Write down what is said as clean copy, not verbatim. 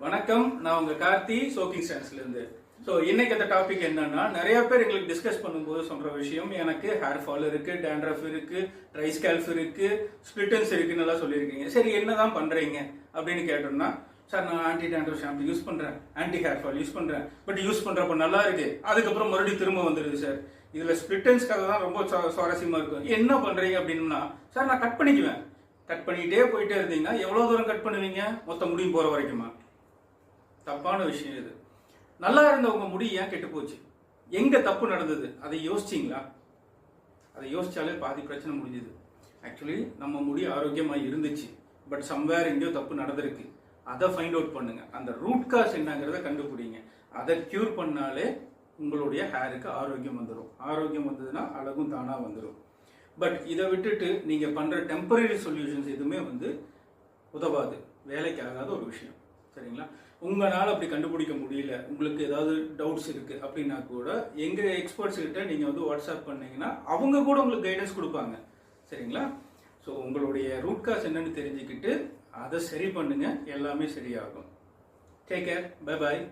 வணக்கம், நான் உங்க கார்த்தி சோக்கிங் ஸ்டான்ஸ்ல இருந்து. ஸோ இன்னைக்கு அந்த டாபிக் என்னன்னா, நிறைய பேர் எங்களுக்கு டிஸ்கஸ் பண்ணும்போது சொல்ற விஷயம், எனக்கு ஹேர் ஃபால் இருக்கு, டேண்ட்ரஃப் இருக்கு, ட்ரை ஸ்கேல்ப் இருக்கு, ஸ்பிளிட்டன்ஸ் இருக்குன்னு எல்லாம் சொல்லியிருக்கீங்க. சரி, என்னதான் பண்றீங்க அப்படின்னு கேட்டோம்னா, சார் நான் ஆன்டி டேண்ட்ரஃப் ஷாம்பு யூஸ் பண்றேன், ஆன்டி ஹேர் ஃபால் யூஸ் பண்றேன், பட் யூஸ் பண்றப்ப நல்லா இருக்கு, அதுக்கப்புறம் மறுபடியும் திரும்ப வந்துருது சார். இதுல ஸ்பிளிட்டன்ஸ்க்காக தான் ரொம்ப சுவாரஸ்யமா இருக்கும். என்ன பண்றீங்க அப்படின்னா, சார் நான் கட் பண்ணிக்குவேன். கட் பண்ணிட்டே போயிட்டே இருந்தீங்கன்னா எவ்வளவு தூரம் கட் பண்ணுவீங்க? மொத்த முடியும் போற வரைக்குமா? தப்பான விஷயம் இது. நல்லா இருந்த உங்க முடி ஏன் கெட்டு போச்சு? எங்க தப்பு நடந்தது? அதை யோசிச்சிங்களா? அதை யோசிச்சாலே பாதி பிரச்சனை முடிஞ்சது. ஆக்சுவலி நம்ம முடி ஆரோக்கியமா இருந்துச்சு, பட் சம்வேர் எங்கேயோ தப்பு நடந்திருக்கு. அதை ஃபைண்ட் அவுட் பண்ணுங்க. அந்த ரூட் காஸ் என்னங்கிறத கண்டுபிடிங்க. அதை கியூர் பண்ணாலே உங்களுடைய ஹேருக்கு ஆரோக்கியம் வந்துடும். ஆரோக்கியம் வந்ததுன்னா அழகும் தானா வந்துடும். பட் இதை விட்டுட்டு நீங்க பண்ற டெம்பரரி சொல்யூஷன்ஸ் எதுவுமே உதவாது, வேலைக்கு ஆகாத ஒரு விஷயம். சரிங்களா? உங்களால் அப்படி கண்டுபிடிக்க முடியல, உங்களுக்கு ஏதாவது டவுட்ஸ் இருக்கு அப்படின்னா கூட எங்க எக்ஸ்பர்ட்ஸ் கிட்ட நீங்க வாட்ஸ்அப் பண்ணீங்கன்னா அவங்க கூட உங்களுக்கு கைடன்ஸ் கொடுப்பாங்க. சரிங்களா? ஸோ உங்களுடைய ரூட் காஸ் என்னன்னு தெரிஞ்சுக்கிட்டு அதை சரி பண்ணுங்க, எல்லாமே சரியாகும். Take care, bye bye.